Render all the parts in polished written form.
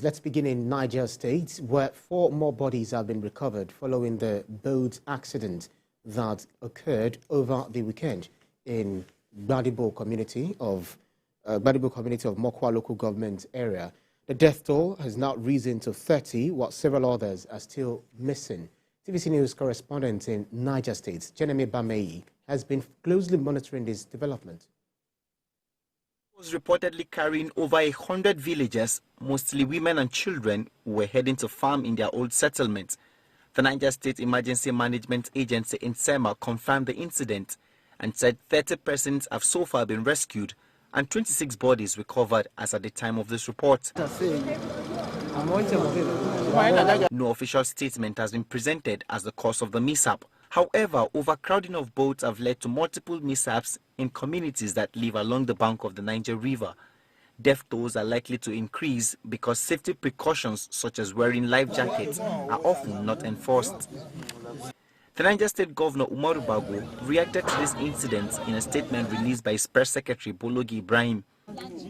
Let's begin in Niger State, where 4 more bodies have been recovered following the boat accident that occurred over the weekend in Gbajibo community of Mokwa local government area. The death toll has now risen to 30, while several others are still missing. TVC News correspondent in Niger State, Jenemi Bameyi, has been closely monitoring this development. Was reportedly carrying over 100 villagers, mostly women and children, who were heading to farm in their old settlement. The Niger State Emergency Management Agency in SEMA confirmed the incident and said 30 persons have so far been rescued and 26 bodies recovered as at the time of this report. No official statement has been presented as the cause of the mishap. However, overcrowding of boats have led to multiple mishaps in communities that live along the bank of the Niger River. Death tolls are likely to increase because safety precautions such as wearing life jackets are often not enforced. The Niger State Governor Umaru Bago reacted to this incident in a statement released by his press secretary Bologi Ibrahim.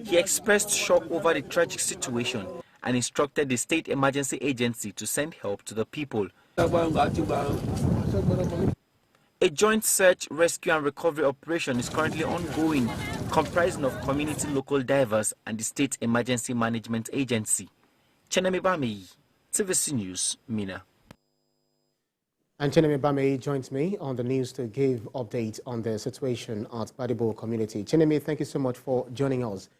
He expressed shock over the tragic situation and instructed the State Emergency Agency to send help to the people. A joint search, rescue and recovery operation is currently ongoing, comprising of community local divers and the State Emergency Management Agency. Chenemi Bameyi, TVC News, Mina. And Chenemi Bameyi joins me on the news to give updates on the situation at Gbajibo community. Chenemi, thank you so much for joining us.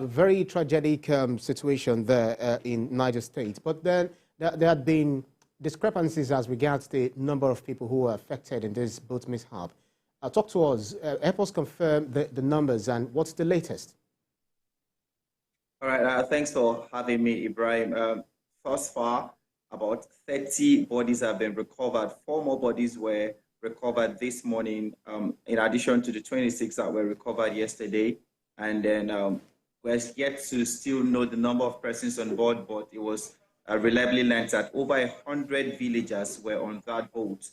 Very tragic situation there in Niger State, but then there had been discrepancies as regards the number of people who were affected in this boat mishap. Talk to us, help us confirm the numbers and what's the latest? All right, thanks for having me, Ibrahim. Thus far, about 30 bodies have been recovered. 4 more bodies were recovered this morning, in addition to the 26 that were recovered yesterday. And then we're yet to still know the number of persons on board, but it was reliably learned that over 100 villagers were on that boat.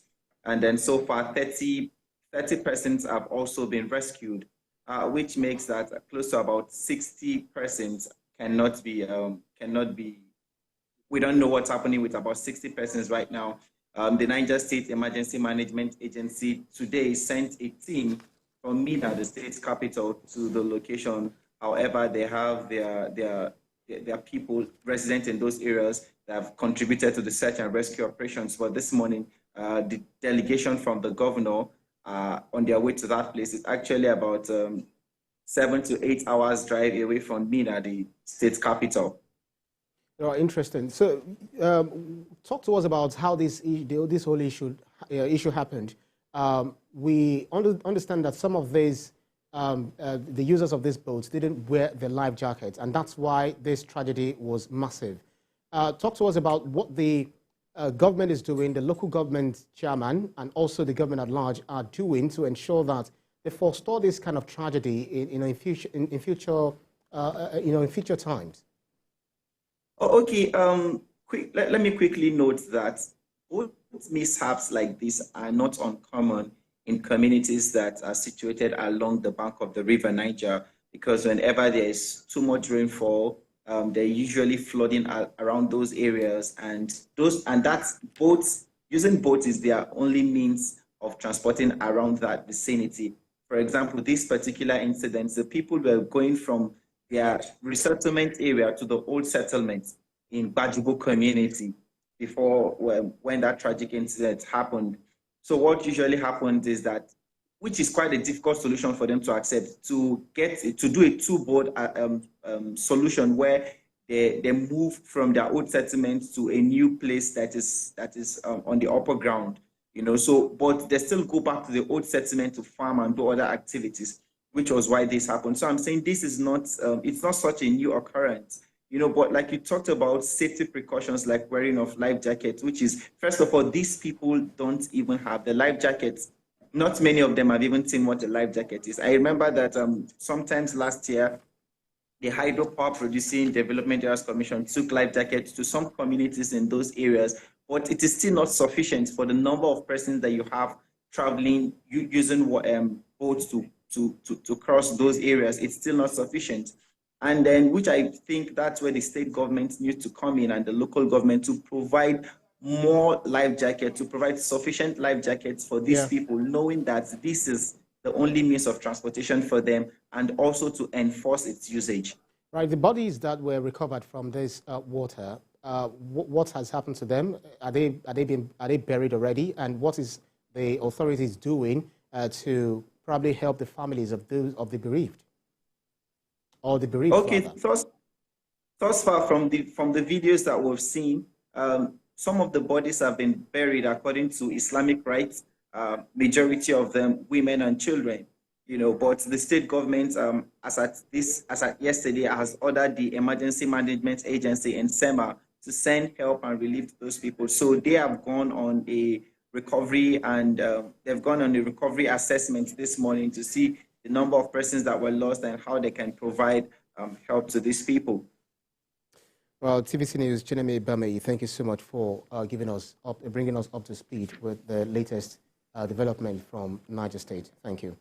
And then so far, 30 persons have also been rescued, which makes that close to about 60 persons cannot be, we don't know what's happening with about 60 persons right now. The Niger State Emergency Management Agency today sent a team from Mina, the state's capital, to the location. However, they have their people resident in those areas that have contributed to the search and rescue operations. But this morning, the delegation from the governor on their way to that place is actually about 7 to 8 hours drive away from Mina, the state capital. Oh, interesting. So, talk to us about how this whole issue happened. We understand that some of these the users of these boats didn't wear their life jackets, and that's why this tragedy was massive. Talk to us about what the government is doing, the local government chairman, and also the government at large are doing to ensure that they forestall this kind of tragedy in future times. Oh, okay. Let me quickly note that boat mishaps like this are not uncommon in communities that are situated along the bank of the river Niger, because whenever there is too much rainfall, they're usually flooding around those areas, and using boats is their only means of transporting around that vicinity. For example, this particular incident, the people were going from their resettlement area to the old settlement in Gbajibo community before when that tragic incident happened. So what usually happens is that, which is quite a difficult solution for them to accept, to do a two-board solution where they move from their old settlement to a new place that is on the upper ground, but they still go back to the old settlement to farm and do other activities, which was why this happened. So I'm saying this is not, it's not such a new occurrence. But like you talked about safety precautions like wearing of life jackets, which is, first of all, these people don't even have the life jackets. Not many of them have even seen what a life jacket is. I remember that sometimes last year, the Hydropower Producing Development Areas Commission took life jackets to some communities in those areas, but it is still not sufficient for the number of persons that you have traveling, using boats to cross those areas. It's still not sufficient. And then, which I think that's where the state government needs to come in and the local government to provide more life jackets, to provide sufficient life jackets for these people, knowing that this is the only means of transportation for them, and also to enforce its usage. Right, the bodies that were recovered from this water, what has happened to them? Are they buried already? And what is the authorities doing to probably help the families of the bereaved? Or the bereaved, okay, rather. thus far from the videos that we've seen, some of the bodies have been buried according to Islamic rites. Majority of them women and children, you know. But the state government, as at yesterday, has ordered the Emergency Management Agency in SEMA to send help and relief to those people. So they have gone on a recovery, and they've gone on a recovery assessment this morning to see the number of persons that were lost and how they can provide help to these people. Well, TVC News, Chineme Bame, thank you so much for bringing us up to speed with the latest development from Niger State. Thank you.